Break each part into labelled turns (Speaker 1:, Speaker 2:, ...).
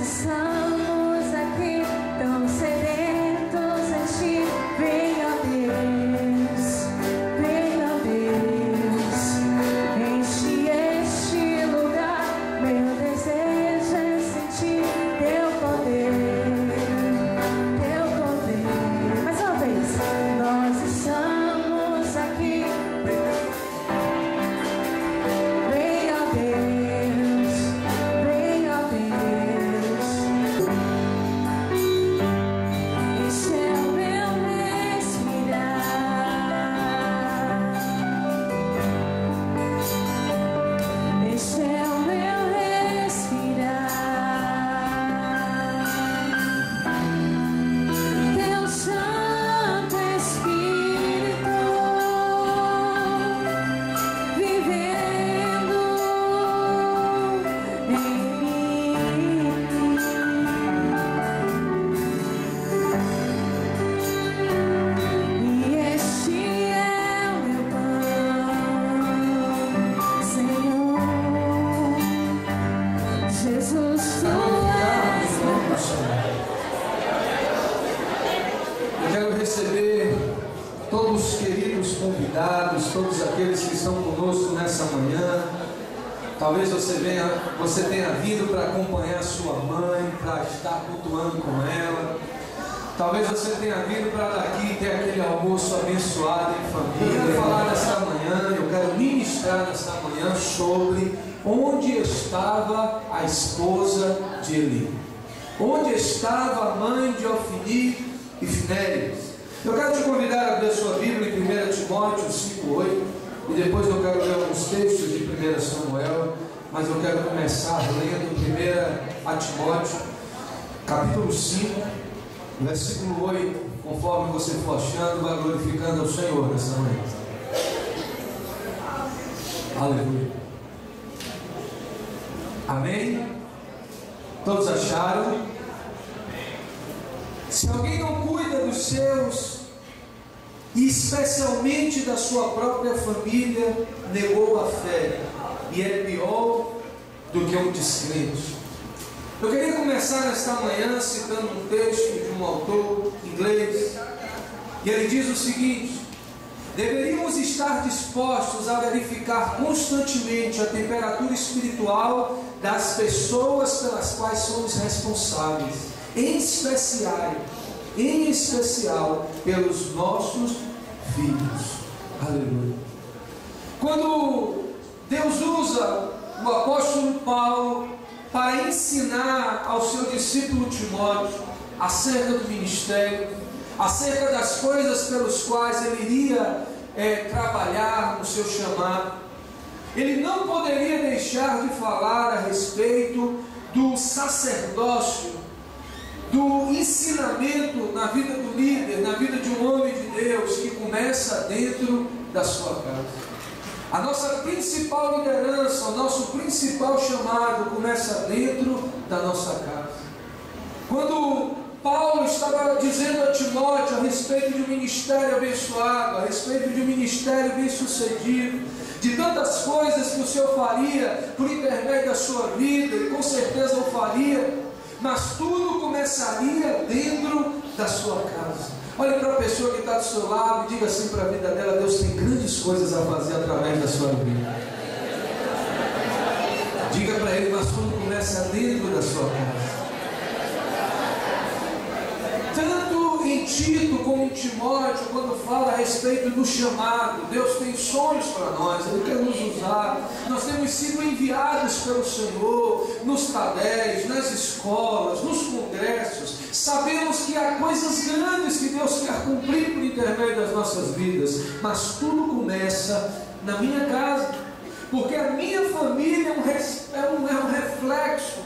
Speaker 1: estamos aqui tão sedentos a ti. Venha Deus, venha Deus, enche este lugar. Meu desejo é sentir teu poder, teu poder. Mais uma vez, nós estamos aqui. Venha Deus, venha Deus, este é o meu respirar, este é o meu respirar. Teu Santo Espírito vivendo em mim, e este é o meu pão, Senhor Jesus, tu és meu pão.
Speaker 2: Eu quero receber todos os queridos convidados, todos aqueles que estão conosco nessa manhã. Talvez você tenha vindo para acompanhar sua mãe, para estar cultuando com ela. Talvez você tenha vindo para daqui ter aquele almoço abençoado em família. Eu quero falar nesta manhã, eu quero ministrar nesta manhã sobre onde estava a esposa de Eli. Onde estava a mãe de Ofni e Finéias. Eu quero te convidar a abrir a sua Bíblia em 1 Timóteo 5:8, e depois eu quero ler alguns textos de 1 Samuel, mas eu quero começar lendo 1 Timóteo, capítulo 5, versículo 8, conforme você for achando, vai glorificando ao Senhor nessa manhã. Aleluia. Amém? Todos acharam? Se alguém não cuida dos seus, e especialmente da sua própria família, negou a fé, e é pior do que um descrente. Eu queria começar nesta manhã citando um texto de um autor inglês, e ele diz o seguinte: deveríamos estar dispostos a verificar constantemente a temperatura espiritual das pessoas pelas quais somos responsáveis, em especial pelos nossos filhos. Aleluia. Quando Deus usa o apóstolo Paulo para ensinar ao seu discípulo Timóteo acerca do ministério, acerca das coisas pelas quais ele iria trabalhar no seu chamado, ele não poderia deixar de falar a respeito do sacerdócio, do ensinamento na vida do líder, na vida de um homem de Deus, que começa dentro da sua casa. A nossa principal liderança, o nosso principal chamado começa dentro da nossa casa. Quando Paulo estava dizendo a Timóteo a respeito de um ministério abençoado, a respeito de um ministério bem sucedido, de tantas coisas que o Senhor faria por intermédio da sua vida, e com certeza o faria, mas tudo começaria dentro da sua casa. Olhe para a pessoa que está do seu lado e diga assim para a vida dela: Deus tem grandes coisas a fazer através da sua vida. Diga para ele: mas tudo começa dentro da sua casa. Tanto em Tito como em Timóteo, quando fala a respeito do chamado, Deus tem sonhos para nós, Ele quer nos usar. Nós temos sido enviados pelo Senhor nos TADEs, nas escolas, nos congressos. Sabemos que há coisas grandes que Deus quer cumprir por intermédio das nossas vidas, mas tudo começa na minha casa, porque a minha família é um reflexo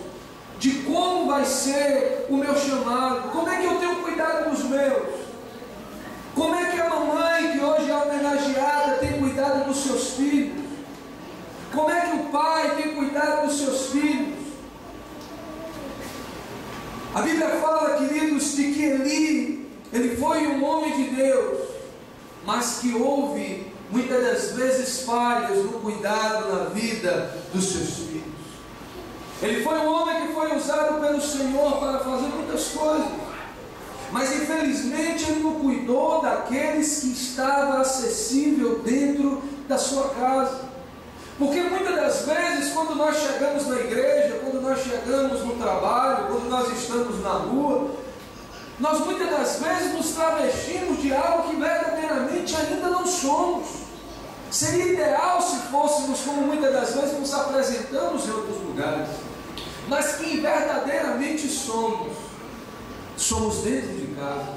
Speaker 2: de como vai ser o meu chamado. Como é que eu tenho cuidado dos meus? Como é que a mamãe, que hoje é homenageada, tem cuidado dos seus filhos? Como é que o pai tem cuidado dos seus filhos? A Bíblia fala, queridos, de que ele foi um homem de Deus, mas que houve muitas das vezes falhas no cuidado na vida dos seus filhos. Ele foi um homem que foi usado pelo Senhor para fazer muitas coisas, mas infelizmente ele não cuidou daqueles que estavam acessível dentro da sua casa. Porque muitas das vezes, quando nós chegamos na igreja, quando nós chegamos no trabalho, quando nós estamos na rua, nós muitas das vezes nos travestimos de algo que verdadeiramente ainda não somos. Seria ideal se fôssemos como muitas das vezes nos apresentamos em outros lugares, mas quem verdadeiramente somos dentro de casa.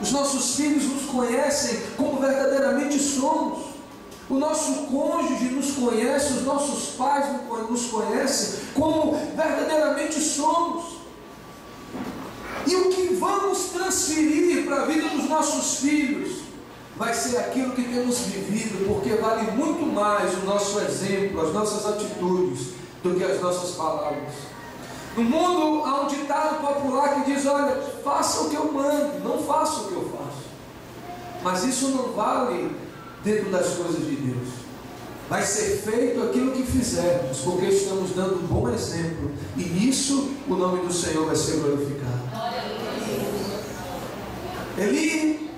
Speaker 2: Os nossos filhos nos conhecem como verdadeiramente somos. O nosso cônjuge nos conhece, os nossos pais nos conhecem como verdadeiramente somos. E o que vamos transferir para a vida dos nossos filhos vai ser aquilo que temos vivido, porque vale muito mais o nosso exemplo, as nossas atitudes, do que as nossas palavras. No mundo há um ditado popular que diz: olha, faça o que eu mando, não faça o que eu faço. Mas isso não vale dentro das coisas de Deus. Vai ser feito aquilo que fizermos, porque estamos dando um bom exemplo, e nisso o nome do Senhor vai ser glorificado. Ele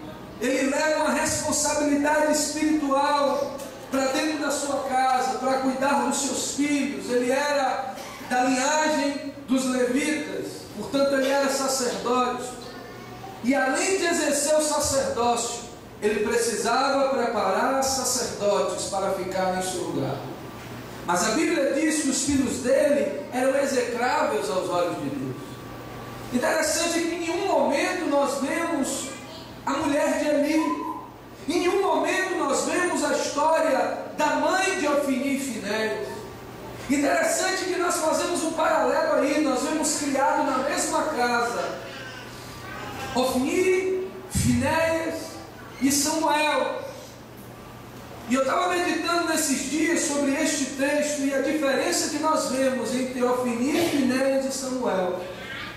Speaker 2: leva uma responsabilidade espiritual para dentro da sua casa, para cuidar dos seus filhos. Ele era da linhagem dos levitas, portanto ele era sacerdote, e além de exercer o sacerdócio, ele precisava preparar sacerdotes para ficar em seu lugar. Mas a Bíblia diz que os filhos dele eram execráveis aos olhos de Deus. Interessante que em nenhum momento nós vemos a mulher de Eli, em nenhum momento nós vemos a história da mãe de Ofni e Finéias. Interessante que nós fazemos um paralelo aí, nós vemos criado na mesma casa Ofni, Finéias e Samuel. E eu estava meditando nesses dias sobre este texto, e a diferença que nós vemos entre Ofni, Finéias e Samuel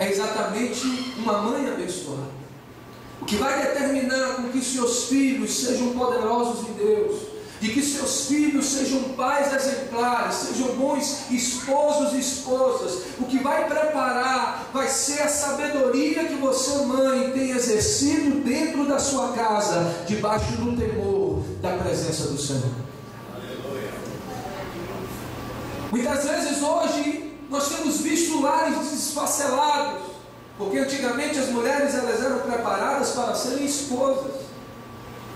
Speaker 2: é exatamente uma mãe abençoada. O que vai determinar com que seus filhos sejam poderosos em Deus, e que seus filhos sejam pais exemplares, sejam bons esposos e esposas, o que vai preparar vai ser a sabedoria que você, mãe, tem exercido dentro da sua casa, debaixo do temor da presença do Senhor. Aleluia. Muitas vezes hoje nós temos visto lares desfacelados, porque antigamente as mulheres elas eram preparadas para serem esposas,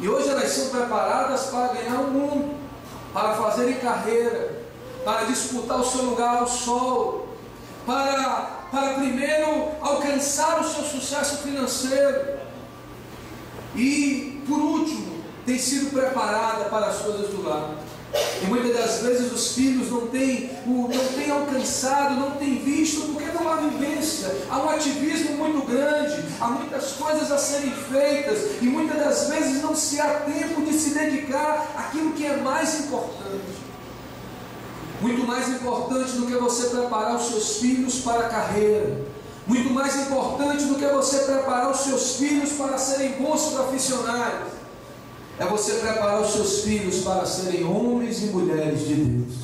Speaker 2: e hoje elas são preparadas para ganhar o mundo, para fazerem carreira, para disputar o seu lugar ao sol, para primeiro alcançar o seu sucesso financeiro, e por último tem sido preparada para as coisas do lar. E muitas das vezes os filhos não têm alcançado, não têm visto, porque não há vivência, há um ativismo muito grande, há muitas coisas a serem feitas, e muitas das vezes não se há tempo de se dedicar àquilo que é mais importante. Muito mais importante do que você preparar os seus filhos para a carreira, muito mais importante do que você preparar os seus filhos para serem bons profissionais, é você preparar os seus filhos para serem homens e mulheres de Deus.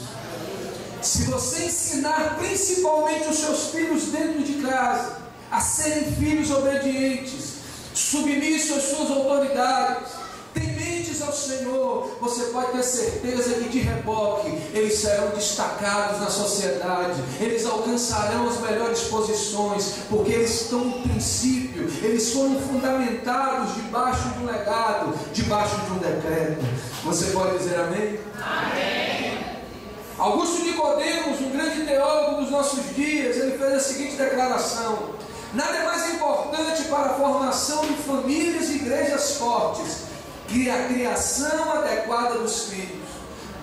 Speaker 2: Se você ensinar principalmente os seus filhos dentro de casa a serem filhos obedientes, submissos às suas autoridades, tementes ao Senhor, você pode ter certeza que de reboque eles serão destacados na sociedade, eles alcançarão as melhores posições, porque eles estão no princípio, eles foram fundamentados debaixo de um legado, debaixo de um decreto. Você pode dizer amém? Amém. Augusto Nicodemos, um grande teólogo dos nossos dias, ele fez a seguinte declaração: nada é mais importante para a formação de famílias e igrejas fortes que a criação adequada dos filhos.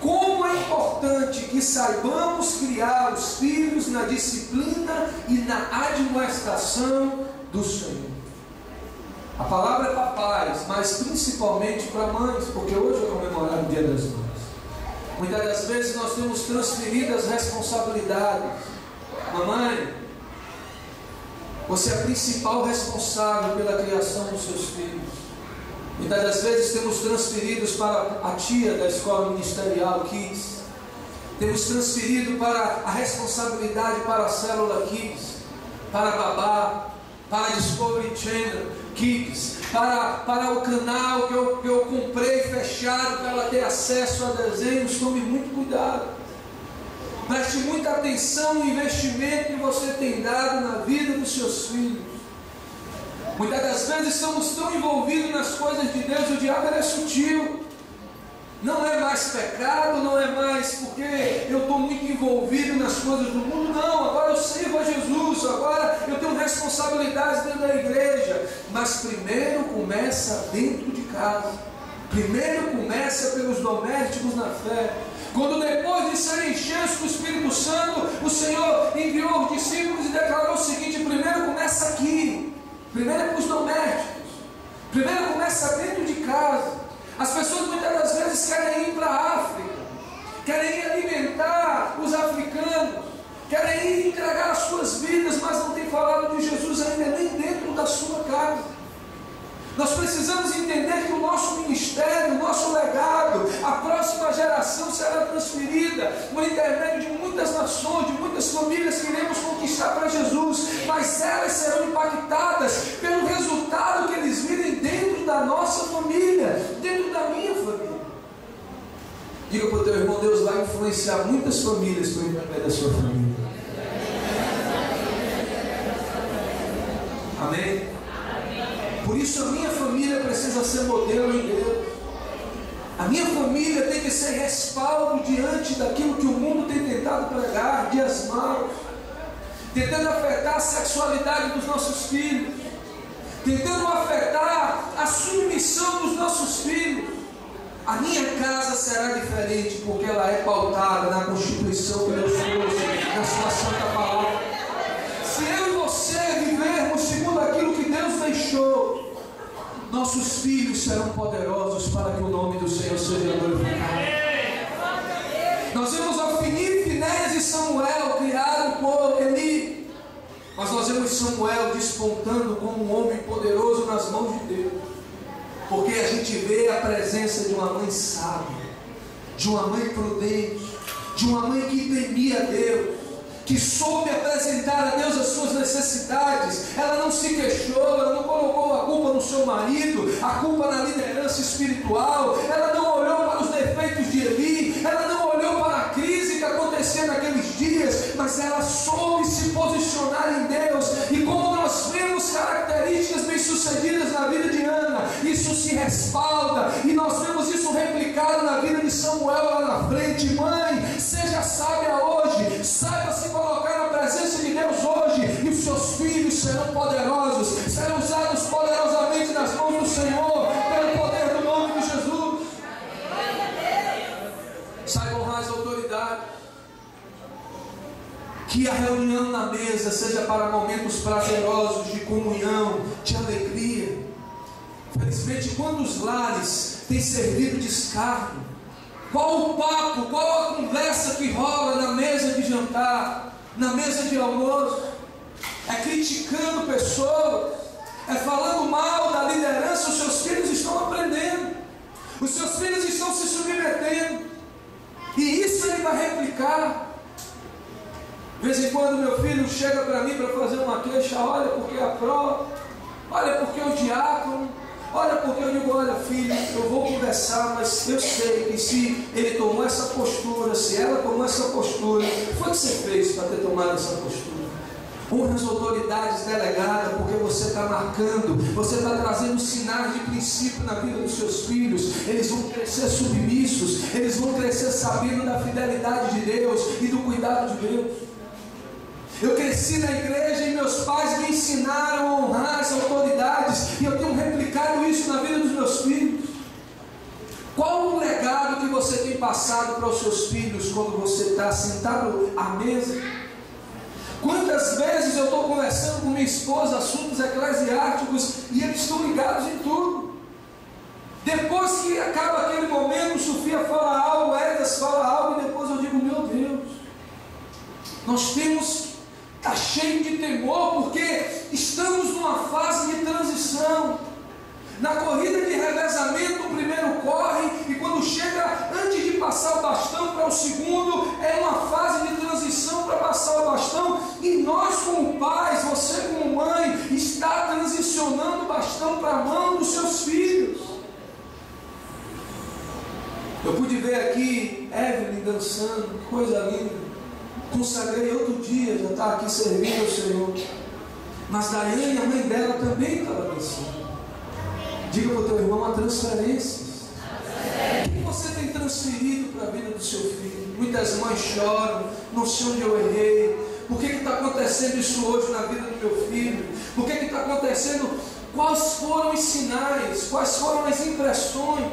Speaker 2: Como é importante que saibamos criar os filhos na disciplina e na admoestação do Senhor. A palavra é para pais, mas principalmente para mães, porque hoje é comemorado o Dia das Mães. Muitas das vezes nós temos transferido as responsabilidades. Mamãe, você é a principal responsável pela criação dos seus filhos. Muitas das vezes temos transferidos para a tia da escola ministerial Kids. Temos transferido para a responsabilidade para a célula Kids, para a Babá, para a Discovery Channel Kids, para o canal que eu comprei fechado para ela ter acesso a desenhos. Tome muito cuidado. Preste muita atenção no investimento que você tem dado na vida dos seus filhos. Muitas das vezes estamos tão envolvidos nas coisas de Deus, o diabo é sutil. Não é mais pecado, não é mais porque eu estou muito envolvido nas coisas do mundo, não. Agora eu sirvo a Jesus, agora eu tenho responsabilidades dentro da igreja. Mas primeiro começa dentro de casa, primeiro começa pelos domésticos na fé. Quando depois de serem cheios do Espírito Santo, o Senhor enviou os discípulos e declarou o seguinte: primeiro começa aqui, primeiro é para os domésticos, primeiro começa dentro de casa. As pessoas muitas das vezes querem ir para a África, querem ir alimentar os africanos, querem ir entregar as suas vidas, mas não tem falado de Jesus ainda nem dentro da sua casa. Nós precisamos entender que o nosso ministério, o nosso legado, a próxima geração será transferida por intermédio de muitas nações, de muitas famílias que iremos conquistar para Jesus, mas elas serão impactadas pelo resultado que eles virem dentro da nossa família, dentro da minha família. Diga para o teu irmão: Deus vai influenciar muitas famílias por intermédio da sua família. Amém? Por isso a minha família precisa ser modelo em Deus. A minha família tem que ser respaldo diante daquilo que o mundo tem tentado pregar, dias maus, tentando afetar a sexualidade dos nossos filhos, tentando afetar a submissão dos nossos filhos. A minha casa será diferente porque ela é pautada na Constituição que Deus trouxe, na sua santa palavra. Se eu e você vivermos segundo aquilo que Deus deixou, nossos filhos serão poderosos para que o nome do Senhor seja glorificado. Nós vemos Ofni, Finéias e Samuel criado por Eli, mas nós vemos Samuel despontando como um homem poderoso nas mãos de Deus, porque a gente vê a presença de uma mãe sábia, de uma mãe prudente, de uma mãe que temia a Deus, que soube apresentar a Deus as suas necessidades. Ela não se queixou, ela não colocou a culpa no seu marido, a culpa na liderança espiritual, ela não olhou para os defeitos de Eli, ela não olhou para a crise que acontecia naqueles dias, mas ela soube se posicionar em Deus. E como nós vemos características bem-sucedidas na vida de Ana, isso se respalda, e nós vemos isso replicado na vida de Samuel lá na frente. Mãe, seja sábia hoje, saiba se colocar na presença de Deus hoje, e os seus filhos serão poderosos, serão usados poderosamente nas mãos do Senhor, pelo poder do nome de Jesus. Saiba honrar as autoridades. Que a reunião na mesa seja para momentos prazerosos de comunhão, de alegria. Felizmente, quantos lares têm servido de escárnio? Qual o papo, qual a conversa que rola na mesa de jantar, na mesa de almoço? É criticando pessoas, é falando mal da liderança. Os seus filhos estão aprendendo, os seus filhos estão se submetendo, e isso ele vai replicar. De vez em quando meu filho chega para mim para fazer uma queixa: olha porque a prova, olha porque o diácono, olha porque eu digo: olha filho, eu vou conversar, mas eu sei que se ele tomou essa postura, se ela tomou essa postura, foi o que você fez para ter tomado essa postura. Honra as autoridades delegadas, porque você está marcando, você está trazendo sinais de princípio na vida dos seus filhos. Eles vão crescer submissos, eles vão crescer sabendo da fidelidade de Deus e do cuidado de Deus. Eu cresci na igreja e meus pais me ensinaram a honrar as autoridades, e eu tenho replicado isso na vida dos meus filhos. Qual o legado que você tem passado para os seus filhos quando você está sentado à mesa? Quantas vezes eu estou conversando com minha esposa assuntos eclesiásticos e eles estão ligados em tudo. Depois que acaba aquele momento, Sofia fala algo, Edas fala algo, e depois eu digo: meu Deus, nós temos está cheio de temor, porque estamos numa fase de transição. Na corrida de revezamento, o primeiro corre, e quando chega, antes de passar o bastão para o segundo, é Eu pude ver aqui Evelyn dançando, que coisa linda. Consagrei outro dia, já está aqui servindo ao Senhor. Mas Daiane, a mãe dela, também estava dançando. Diga para o teu irmão a transferência. O que você tem transferido para a vida do seu filho? Muitas mães choram, não sei onde eu errei. Por que está acontecendo isso hoje na vida do meu filho? Por que está acontecendo? Quais foram os sinais? Quais foram as impressões?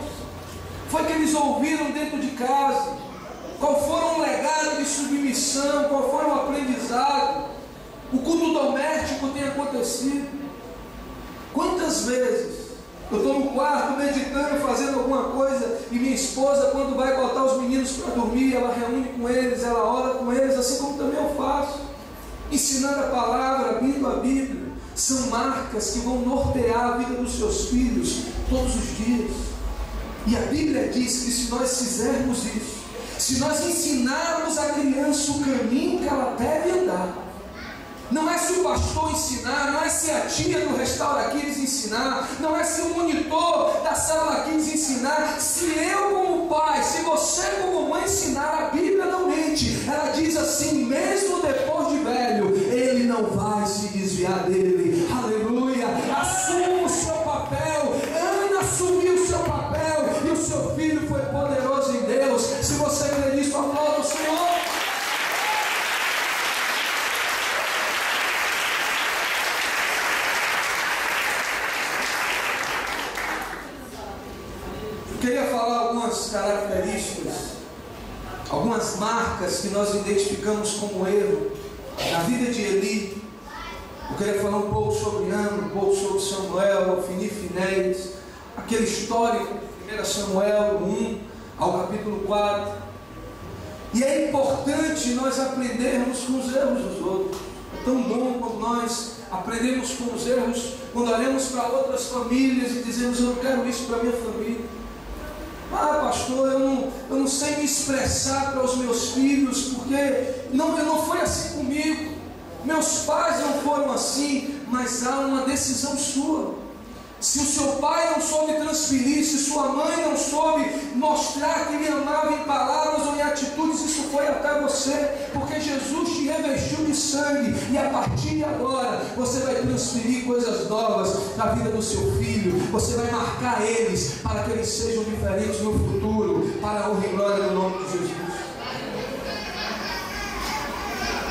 Speaker 2: Foi que eles ouviram dentro de casa? Qual foram o legado de submissão? Qual foi o aprendizado? O culto doméstico tem acontecido? Quantas vezes eu estou no quarto meditando, fazendo alguma coisa, e minha esposa, quando vai botar os meninos para dormir, ela reúne com eles, ela ora com eles, assim como também eu faço, ensinando a palavra, abrindo a Bíblia. São marcas que vão nortear a vida dos seus filhos todos os dias. E a Bíblia diz que se nós fizermos isso, se nós ensinarmos a criança o caminho que ela deve andar, não é se o pastor ensinar, não é se a tia do restaurante Kids ensinar, não é se o monitor da sala Kids ensinar, se eu como pai, se você como mãe ensinar, a Bíblia não mente. Ela diz assim: mesmo depois de velho, ele não vai se desviar dele. Aleluia! Assuma o seu papel. Ana assumiu o seu papel e o seu filho foi poderoso em Deus. Se você crê nisso, aplauda o Senhor. Eu queria falar algumas características, algumas marcas que nós identificamos como erro na vida de Eli. Eu queria falar um pouco sobre Ana, um pouco sobre Samuel, Ofni e Finéias, aquele histórico de 1 Samuel 1 ao capítulo 4. E é importante nós aprendermos com os erros dos outros. É tão bom quando nós aprendemos com os erros, quando olhamos para outras famílias e dizemos: eu não quero isso para a minha família. Ah, pastor, eu não sei me expressar para os meus filhos, porque não foi assim comigo. Meus pais não foram assim. Mas há uma decisão sua. Se o seu pai não soube transferir, se sua mãe não soube mostrar que lhe amava em palavras ou em atitudes, isso foi até você, porque Jesus te revestiu de sangue, e a partir de agora você vai transferir coisas novas na vida do seu filho. Você vai marcar eles para que eles sejam diferentes no futuro, para a honra e glória do nome de Jesus.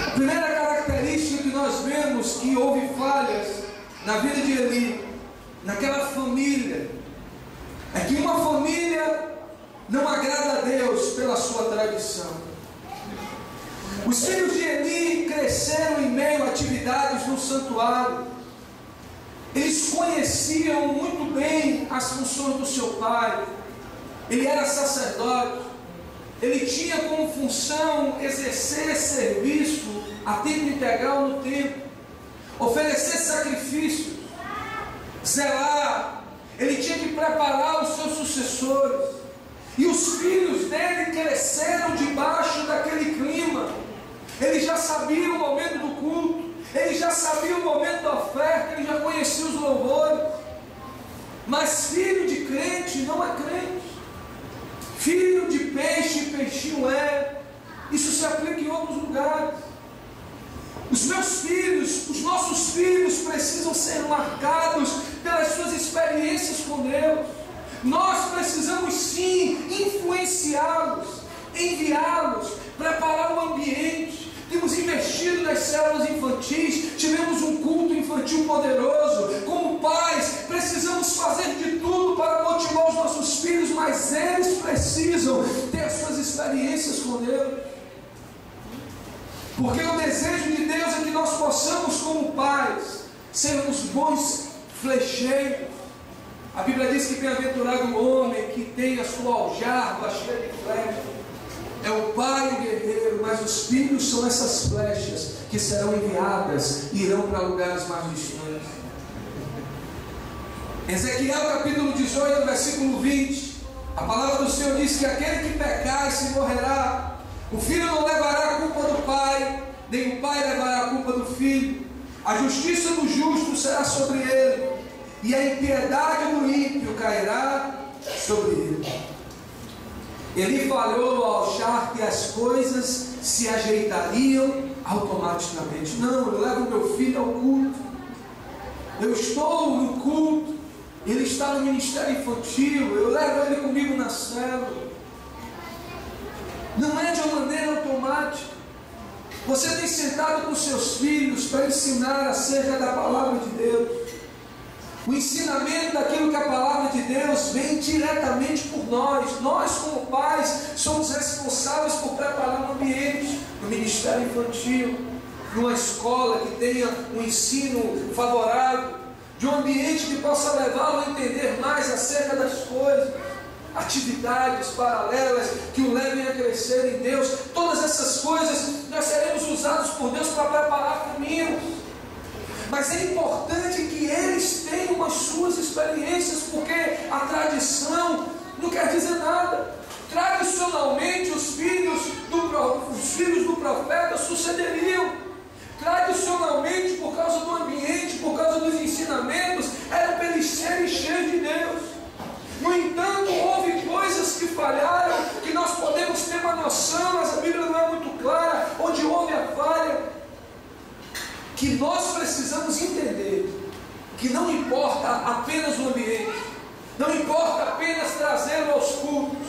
Speaker 2: A primeira característica que nós vemos que houve falhas na vida de Eli, naquela família, é que uma família não agrada a Deus pela sua tradição. Os filhos de Eli cresceram em meio a atividades no santuário. Eles conheciam muito bem as funções do seu pai. Ele era sacerdote. Ele tinha como função exercer serviço a tempo integral no templo, oferecer sacrifícios, zelar. Ele tinha que preparar os seus sucessores. E os filhos dele cresceram debaixo daquele clima. Ele já sabia o momento do culto, ele já sabia o momento da oferta, ele já conhecia os louvores. Mas filho de crente não é crente. Filho de peixe, peixinho é. Isso se aplica em outros lugares. Os meus filhos, os nossos filhos precisam ser marcados pelas suas experiências com Deus. Nós precisamos sim influenciá-los, enviá-los, preparar o ambiente. Temos investido nas células infantis, tivemos um culto infantil poderoso. Como pais, precisamos fazer de tudo para motivar os nossos filhos, mas eles precisam ter as suas experiências com Deus. Porque o desejo de Deus é que nós possamos, como pais, sermos bons flecheiros. A Bíblia diz que bem-aventurado o homem que tem a sua aljarda cheia de flechas. É o pai o guerreiro, mas os filhos são essas flechas que serão enviadas e irão para lugares mais distantes. Ezequiel capítulo 18, versículo 20, a palavra do Senhor diz que aquele que pecar se morrerá. O filho não levará a culpa do pai, nem o pai levará a culpa do filho. A justiça do justo será sobre ele, e a impiedade do ímpio cairá sobre ele. Ele falhou ao achar que as coisas se ajeitariam automaticamente. Não, eu levo meu filho ao culto. Eu estou no culto. Ele está no ministério infantil. Eu levo ele comigo na célula. Não é de uma maneira automática. Você tem sentado com seus filhos para ensinar acerca da palavra de Deus. O ensinamento daquilo que a palavra de Deus vem diretamente por nós. Nós, como pais, somos responsáveis por preparar um ambiente no ministério infantil, numa escola que tenha um ensino favorável, de um ambiente que possa levá-lo a entender mais acerca das coisas, atividades paralelas que o levem a crescer em Deus. Todas essas coisas nós seremos usados por Deus para preparar caminhos. Mas é importante que eles tenham as suas experiências, porque a tradição não quer dizer nada. Tradicionalmente os filhos do profeta sucederiam. Tradicionalmente, por causa do ambiente, por causa dos ensinamentos, era para eles serem cheios de Deus. No entanto, houve coisas que falharam, que nós podemos ter uma noção, mas a Bíblia não é muito clara, onde houve a falha, que nós precisamos entender que não importa apenas o ambiente, não importa apenas trazê-lo aos cultos,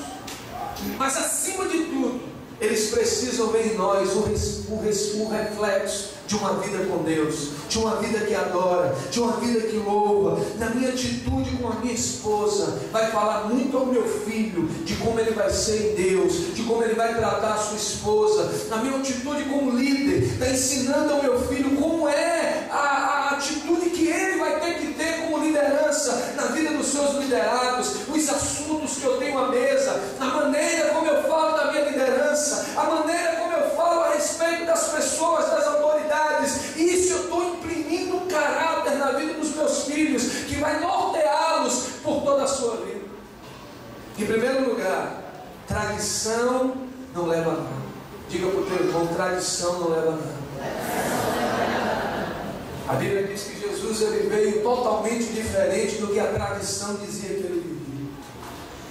Speaker 2: mas acima de tudo, eles precisam ver em nós o reflexo de uma vida com Deus, de uma vida que adora, de uma vida que louva. Na minha atitude com a minha esposa, vai falar muito ao meu filho de como ele vai ser em Deus, de como ele vai tratar a sua esposa. Na minha atitude como líder, está ensinando ao meu filho como é a atitude que ele vai ter que ter como liderança na vida dos seus liderados, os assuntos que eu tenho à mesa, a maneira como eu falo da minha liderança, a maneira como eu falo a respeito das pessoas, das autoridades. Isso eu estou imprimindo um caráter na vida dos meus filhos que vai norteá-los por toda a sua vida. Em primeiro lugar, tradição não leva a nada. Diga para o teu irmão: tradição não leva a nada. A Bíblia diz que Jesus ele veio totalmente diferente do que a tradição dizia que ele vivia.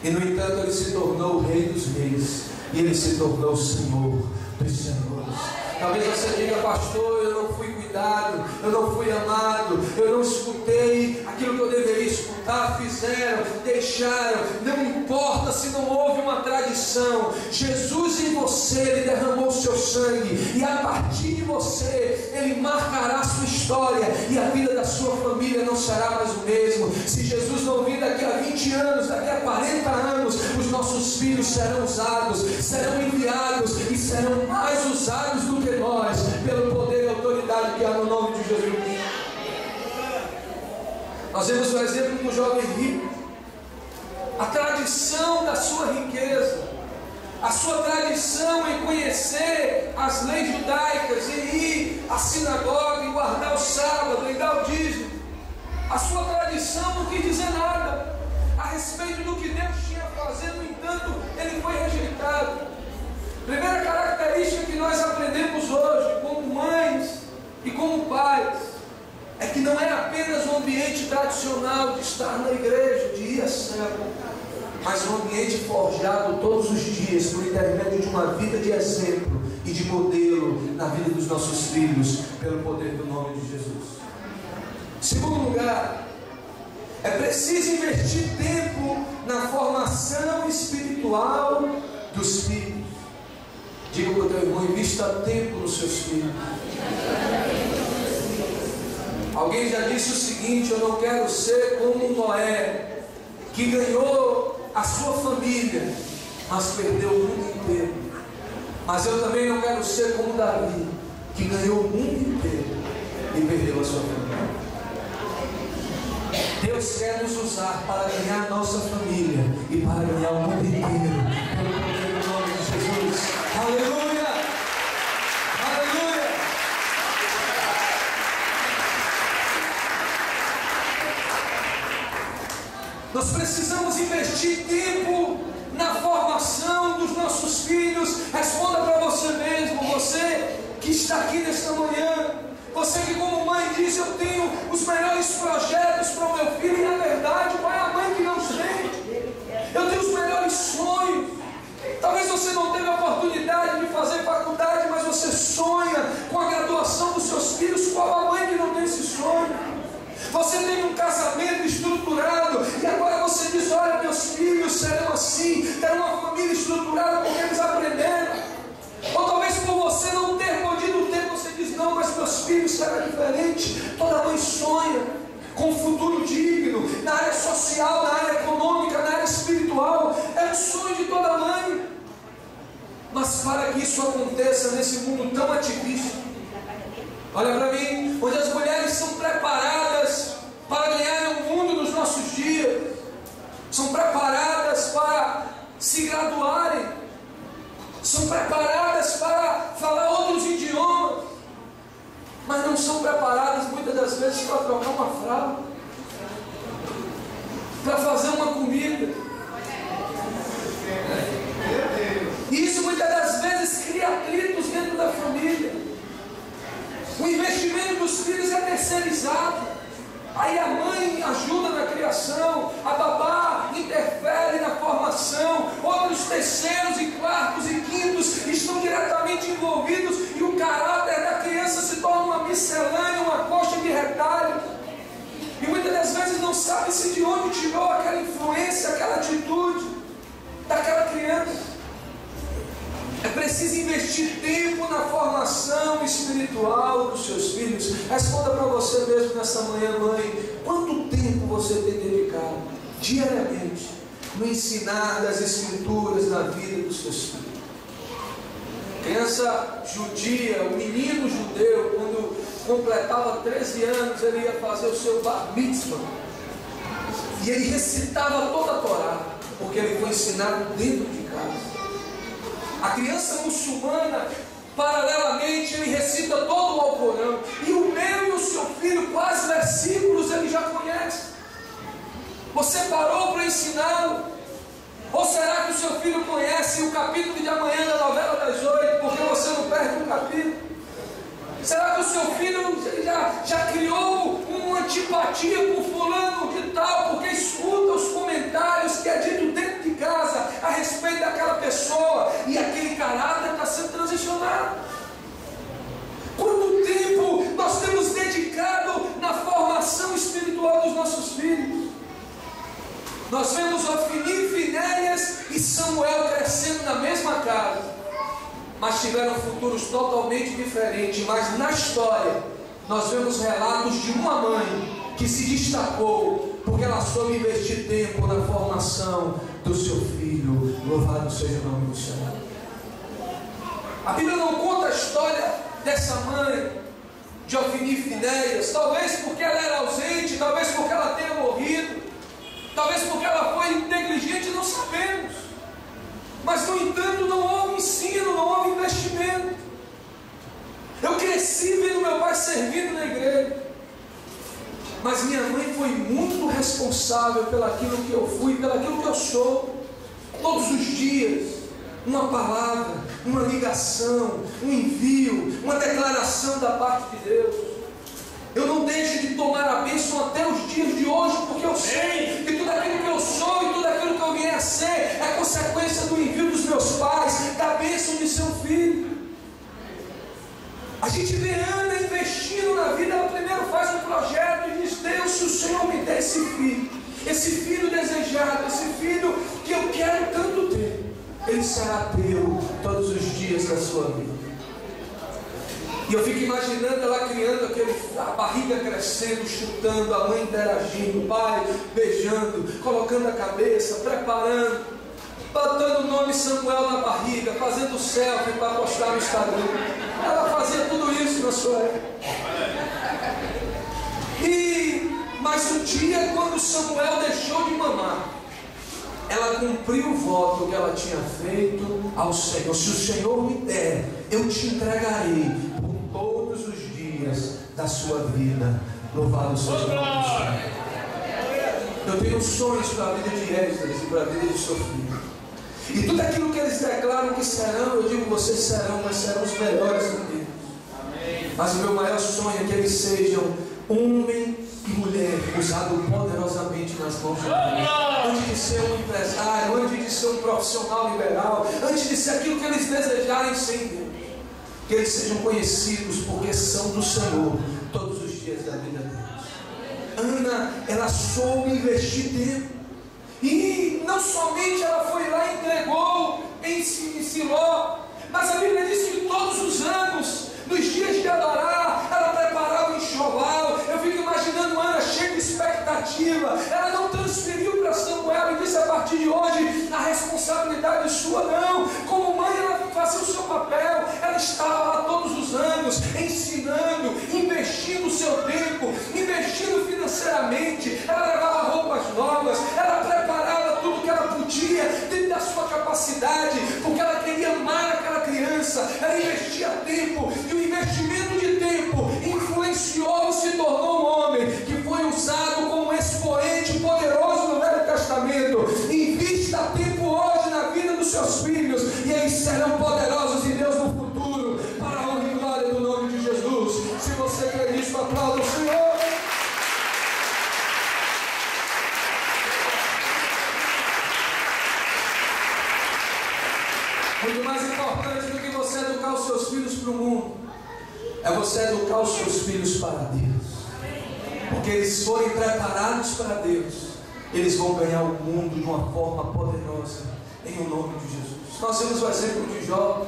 Speaker 2: E no entanto ele se tornou o Rei dos Reis. E ele se tornou o Senhor dos Senhores. Talvez você diga: pastor, eu não fui cuidado, eu não fui amado, eu não escutei aquilo que eu deveria escutar, fizeram, deixaram. Não importa se não houve uma tradição. Jesus em você, ele derramou o seu sangue, e a partir de você, ele marcará a sua história, e a vida da sua família não será mais o mesmo. Se Jesus não vir daqui a 20 anos, daqui a 40 anos, os nossos filhos serão usados, serão enviados e serão mais usados do que nós, pelo poder e autoridade que há no nome de Jesus. Nós vemos o exemplo do jovem rico, a tradição da sua riqueza, a sua tradição em conhecer as leis judaicas, em ir à sinagoga, em guardar o sábado, em dar o dízimo. A sua tradição não quis dizer nada a respeito do que Deus tinha a fazer. No entanto, ele foi rejeitado. Primeira característica que nós aprendemos hoje, como mães e como pais, é que não é apenas um ambiente tradicional de estar na igreja, de ir à célula, mas um ambiente forjado todos os dias por intermédio de uma vida de exemplo e de modelo na vida dos nossos filhos, pelo poder do nome de Jesus. Segundo lugar, é preciso investir tempo na formação espiritual dos filhos. Diga para o teu irmão: invista tempo nos seus filhos. Alguém já disse o seguinte: eu não quero ser como Noé, que ganhou a sua família, mas perdeu o mundo inteiro. Mas eu também não quero ser como Davi, que ganhou o mundo inteiro e perdeu a sua família. Deus quer nos usar para ganhar a nossa família e para ganhar o mundo inteiro, pelo poder do nome de Jesus. Aleluia! Aleluia! Nós precisamos investir tempo na formação dos nossos filhos. Responda para você mesmo, você que está aqui nesta manhã, você que como mãe diz: eu tenho os melhores projetos para o meu filho, e na verdade, pai, a mãe que não tem. Eu tenho os melhores sonhos. assim, ter uma família estruturada porque eles aprenderam. Ou talvez por você não ter podido ter, você diz, não, mas meus filhos serão diferentes. Toda mãe sonha com um futuro digno, na área social, na área econômica, na área espiritual. É um sonho de toda mãe. Mas para que isso aconteça nesse mundo tão ativista, olha para mim, onde as mulheres são preparadas para ganharem o mundo nos nossos dias, são preparadas para se graduarem, são preparadas para falar outros idiomas, mas não são preparadas muitas das vezes para trocar uma fralda, para fazer uma comida. E isso muitas das vezes cria atritos dentro da família. O investimento dos filhos é terceirizado. Aí a mãe ajuda na criação, a babá interfere na formação, outros terceiros e quartos e quintos estão diretamente envolvidos e o caráter da criança se torna uma miscelânea, uma coxa de retalho. E muitas das vezes não sabe-se de onde tirou aquela influência, aquela atitude daquela criança. É preciso investir tempo na formação espiritual dos seus filhos. Responda para você mesmo nessa manhã, mãe. Quanto tempo você tem dedicado diariamente no ensinar das Escrituras na vida dos seus filhos? Criança judia, o menino judeu, quando completava 13 anos, ele ia fazer o seu bar mitzvah. E ele recitava toda a Torá, porque ele foi ensinado dentro de casa. A criança muçulmana, paralelamente, ele recita todo o Alcorão. E o meu e o seu filho, quais versículos ele já conhece? Você parou para ensiná-lo? Ou será que o seu filho conhece o capítulo de amanhã da novela das 8, porque você não perde um capítulo? Será que o seu filho já criou uma antipatia por fulano de tal, porque escuta os comentários que é dito dentro de casa a respeito daquela pessoa e aquele caráter está sendo transicionado? Quanto tempo nós temos dedicado na formação espiritual dos nossos filhos? Nós vemos Ofni e Finéias e Samuel crescendo na mesma casa, mas tiveram futuros totalmente diferentes. Mas na história nós vemos relatos de uma mãe que se destacou porque ela soube investir tempo na formação do seu filho. Louvado seja o nome do Senhor. A Bíblia não conta a história dessa mãe de Ofni e Finéias, talvez porque ela era ausente, talvez porque ela tenha morrido, talvez porque ela foi negligente, não sabemos. Mas, no entanto, não houve ensino, não houve investimento. Eu cresci vendo meu pai servindo na igreja, mas minha mãe foi muito responsável pelaquilo que eu fui, pelaquilo que eu sou. Todos os dias, uma palavra, uma ligação, um envio, uma declaração da parte de Deus. Eu não deixo de tomar a bênção até os dias de hoje, porque eu sei que tudo aquilo que eu sou e tudo aquilo que eu vier a ser é consequência do envio dos meus pais, da bênção de seu filho. A gente vê Ana investindo na vida. Ela primeiro faz um projeto e diz: Deus, se o Senhor me der esse filho desejado, esse filho que eu quero tanto ter, ele será teu todos os dias da sua vida. E eu fico imaginando ela criando a barriga crescendo, chutando, a mãe interagindo, o pai beijando, colocando a cabeça, preparando, botando o nome Samuel na barriga, fazendo selfie para postar no Instagram. Ela fazia tudo isso na sua época. Mas um dia, quando Samuel deixou de mamar, ela cumpriu o voto que ela tinha feito ao Senhor: se o Senhor me der, eu te entregarei por todos os dias da sua vida. Louvado seja o nome do Senhor. Eu tenho sonhos para a vida de Esdras e para a vida de Sofia. E tudo aquilo que eles declaram que serão, eu digo: vocês serão, mas serão os melhores do Deus. Mas o meu maior sonho é que eles sejam homem e mulher usado poderosamente nas mãos de Deus. Antes de ser um empresário, antes de ser um profissional liberal, antes de ser aquilo que eles desejarem ser em Deus, que eles sejam conhecidos porque são do Senhor todos os dias da vida deles. Ana, ela soube investir tempo. E não somente ela foi lá e entregou em Siló, mas a Bíblia diz que todos os anos, nos dias de adorar, ela preparava o enxoval. Eu fico imaginando Ana cheia de expectativa. Ela não transferiu para Samuel e disse: a partir de hoje a responsabilidade é sua. Não, como mãe ela fazia o seu papel. Ela estava lá todos os anos ensinando, investindo o seu tempo, investindo financeiramente. Ela levava roupas novas, ela preparava tudo que ela podia dentro da sua capacidade, porque ela queria amar aquela criança. Ela investia tempo, e o investimento de tempo influenciou e se tornou um homem que foi usado como um expoente poderoso no Velho Testamento. Invista tempo hoje na vida dos seus filhos, e eles serão poderosos em Deus no futuro, para a honra e glória do nome de Jesus. Se você crê nisso, aplauda o Senhor. Muito mais importante do que você educar os seus filhos para o mundo, é você educar os seus filhos para Deus. Porque eles forem preparados para Deus, eles vão ganhar o mundo de uma forma poderosa, em o nome de Jesus. Nós temos o exemplo de Jó.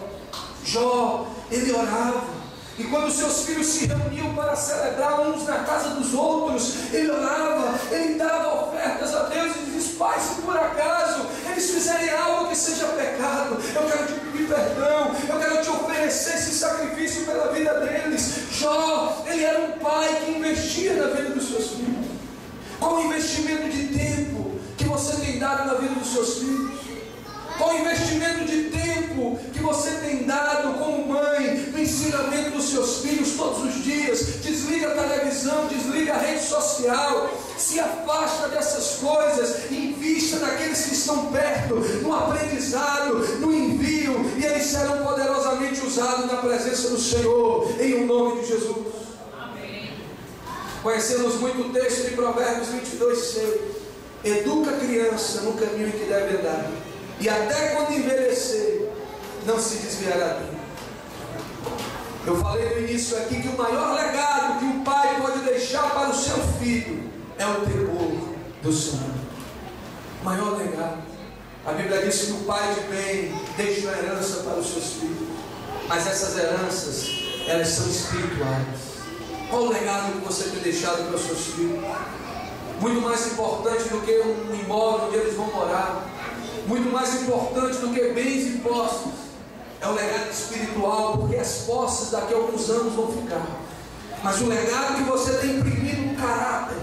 Speaker 2: Jó, ele orava. E quando os seus filhos se reuniam para celebrar uns na casa dos outros, ele orava, ele dava ofertas a Deus e dizia: Pai, se por acaso eles fizerem algo que seja pecado, eu quero te pedir perdão, eu quero te oferecer esse sacrifício pela vida deles. Jó, ele era um pai que investia na vida dos seus filhos. Qual o investimento de tempo que você tem dado na vida dos seus filhos? Qual o investimento de tempo que você tem dado como mãe no ensinamento dos seus filhos todos os dias? Desliga a televisão, desliga a rede social, se afasta dessas coisas e invista naqueles que estão perto, no aprendizado, no envio, e eles serão poderosamente usados na presença do Senhor, em o nome de Jesus. Amém. Conhecemos muito o texto de Provérbios 22:6. Educa a criança no caminho em que deve andar, e até quando envelhecer, não se desviará dele. Eu falei no início aqui que o maior legado que um pai pode deixar para o seu filho é o temor do Senhor. O maior legado. A Bíblia diz que o pai de bem deixa uma herança para os seus filhos, mas essas heranças, elas são espirituais. Qual o legado que você tem deixado para os seus filhos? Muito mais importante do que um imóvel onde eles vão morar, muito mais importante do que bens e posses, é o legado espiritual, porque as posses daqui a alguns anos vão ficar, mas o legado que você tem imprimido no caráter,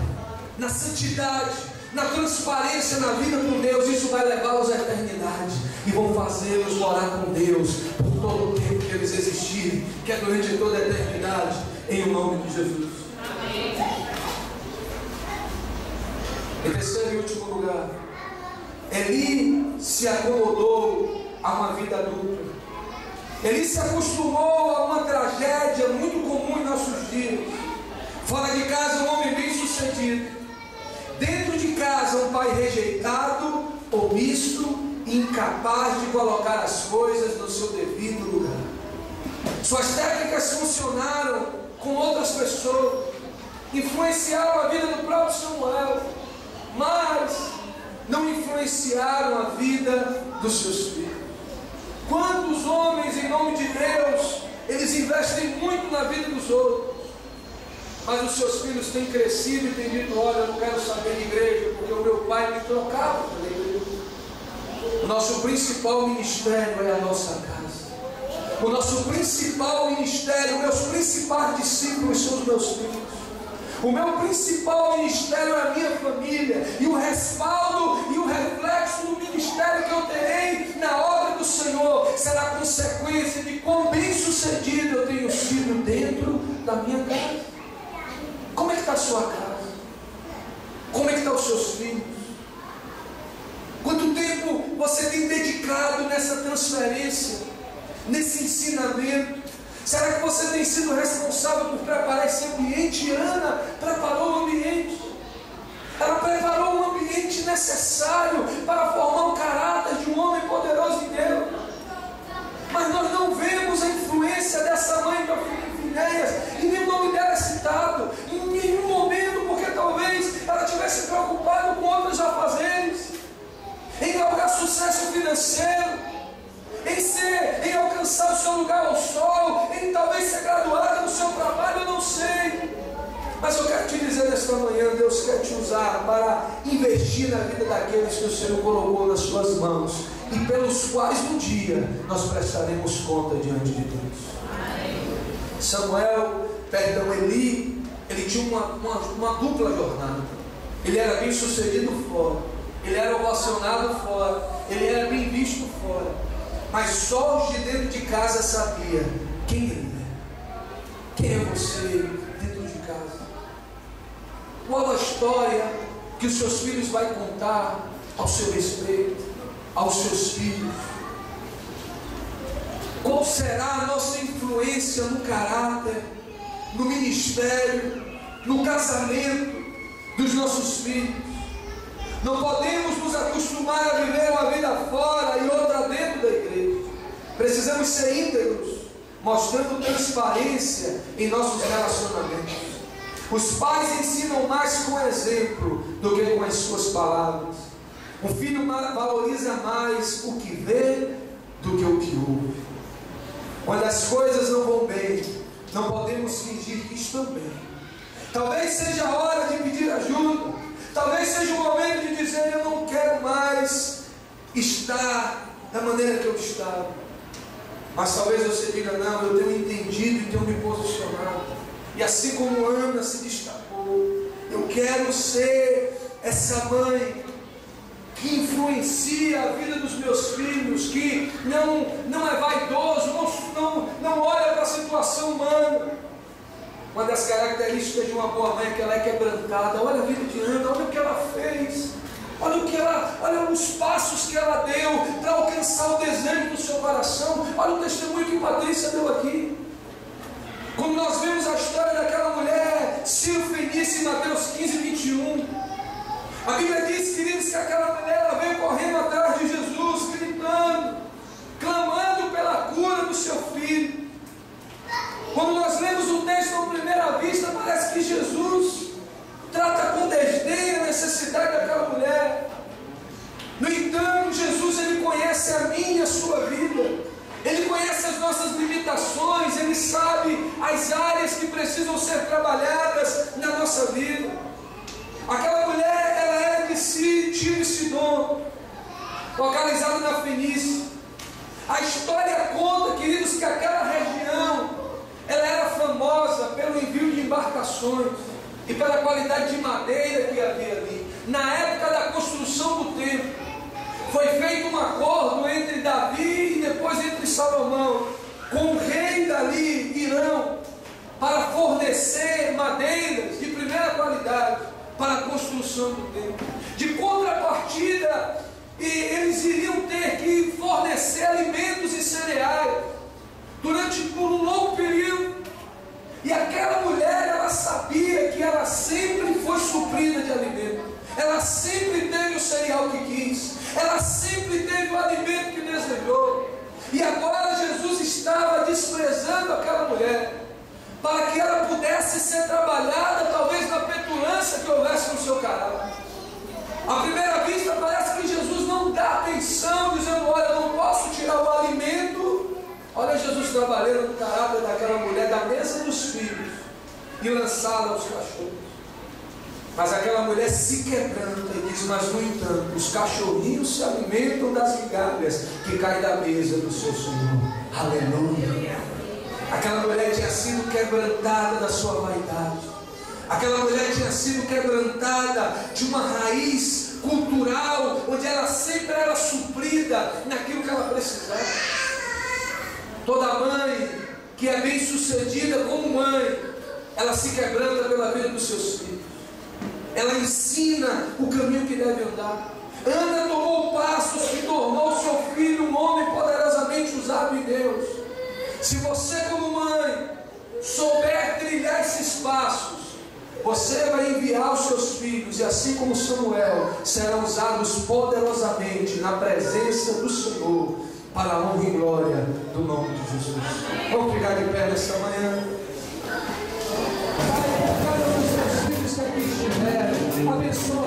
Speaker 2: na santidade, na transparência na vida com Deus, isso vai levá-los à eternidade e vão fazê-los morar com Deus por todo o tempo que eles existirem, que é durante toda a eternidade, em o nome de Jesus. Amém. Em terceiro e último lugar, Eli se acomodou a uma vida adulta. Ele se acostumou a uma tragédia muito comum em nossos dias. Fora de casa, um homem bem sucedido. Dentro de casa, um pai rejeitado, omisso e incapaz de colocar as coisas no seu devido lugar. Suas técnicas funcionaram com outras pessoas, influenciaram a vida do próprio Samuel, mas não influenciaram a vida dos seus filhos. Quantos homens, em nome de Deus, eles investem muito na vida dos outros, mas os seus filhos têm crescido e têm dito: olha, eu não quero saber de igreja, porque o meu pai me trocava pela igreja. O nosso principal ministério é a nossa casa. O nosso principal ministério, meus principais discípulos são os meus filhos. O meu principal ministério é a minha família, e o respaldo e o reflexo do ministério que eu terei na obra do Senhor será consequência de quão bem sucedido eu tenho sido dentro da minha casa. Como é que está a sua casa? Como é que estão os seus filhos? Quanto tempo você tem dedicado nessa transferência, nesse ensinamento? Será que você tem sido responsável por preparar esse ambiente? Ana preparou o ambiente. Ela preparou um ambiente necessário para formar o caráter de um homem poderoso em Deus. Mas nós não vemos a influência dessa mãe para Finéias, e nem o nome dela é citado em nenhum momento, porque talvez ela estivesse preocupada com outros afazeres. financeiro, em alcançar o seu lugar ao sol, em talvez ser graduado no seu trabalho, eu não sei. Mas eu quero te dizer nesta manhã, Deus quer te usar para investir na vida daqueles que o Senhor colocou nas suas mãos e pelos quais um dia nós prestaremos conta diante de Deus. Eli, ele tinha uma dupla jornada. Ele era bem sucedido fora, ele era ovacionado fora, ele era bem visto fora, mas só os de dentro de casa sabia quem ele é. Quem é você dentro de casa? Qual a história que os seus filhos vão contar ao seu respeito, aos seus filhos? Qual será a nossa influência no caráter, no ministério, no casamento dos nossos filhos? Não podemos nos acostumar a viver uma vida fora e outra dentro da igreja. Precisamos ser íntegros, mostrando transparência em nossos relacionamentos. Os pais ensinam mais com exemplo do que com as suas palavras. O filho valoriza mais o que vê do que o que ouve. Quando as coisas não vão bem, não podemos fingir que estão bem. Talvez seja a hora de pedir ajuda. Talvez seja o momento de dizer: eu não quero mais estar da maneira que eu estava. Mas talvez você diga: não, eu tenho entendido e tenho me posicionado. E assim como Ana se destacou, eu quero ser essa mãe que influencia a vida dos meus filhos, que não é vaidoso, não olha para a situação humana. Uma das características de uma boa mãe é que ela é quebrantada. Olha a vida de Ana, olha o que ela fez, olha os passos que ela deu para alcançar o desejo do seu coração. Olha o testemunho que Patrícia deu aqui. Quando nós vemos a história daquela mulher Sírio-Fenícia em Mateus 15, 21, a Bíblia diz, queridos, que aquela mulher ela veio correndo atrás de Jesus, gritando, clamando pela cura do seu filho. Quando nós lemos o texto à primeira vista, parece que Jesus trata com desdém a necessidade daquela mulher. No entanto, Jesus ele conhece a minha e a sua vida. Ele conhece as nossas limitações, Ele sabe as áreas que precisam ser trabalhadas na nossa vida. Aquela mulher, ela era de Tiro e Sidom, localizada na Fenícia. A história conta, queridos, que aquela região, ela era famosa pelo envio de embarcações e pela qualidade de madeira que havia ali. Na época da construção do templo, foi feito um acordo entre Davi e depois entre Salomão, com o rei dali, Irão, para fornecer madeiras de primeira qualidade para a construção do templo. De contrapartida, eles iriam ter que fornecer alimentos e cereais por um longo período. E aquela mulher, ela sabia que ela sempre foi suprida de alimento. Ela sempre teve o cereal que quis. Ela sempre teve o alimento que desejou. E agora Jesus estava desprezando aquela mulher, para que ela pudesse ser trabalhada, talvez na petulância que houvesse no seu caráter. À primeira vista parece que Jesus não dá atenção, dizendo: olha, não posso tirar o alimento. Olha Jesus trabalhando no caráter daquela mulher, da mesa dos filhos, e lançá-la aos cachorros. Mas aquela mulher se quebranta e diz: mas no entanto, os cachorrinhos se alimentam das migalhas que caem da mesa do seu Senhor. Aleluia. Aquela mulher tinha sido quebrantada da sua vaidade. Aquela mulher tinha sido quebrantada de uma raiz cultural, onde ela sempre era suprida naquilo que ela precisava. Toda mãe que é bem sucedida como mãe, ela se quebranta pela vida dos seus filhos. Ela ensina o caminho que deve andar. Ana tomou passos que tornou seu filho um homem poderosamente usado em Deus. Se você, como mãe, souber trilhar esses passos, você vai enviar os seus filhos, e assim como Samuel, serão usados poderosamente na presença do Senhor, para a honra e glória do nome de Jesus. Vamos ficar de pé nesta manhã. Pai, cada um dos seus filhos que aqui estiver, abençoa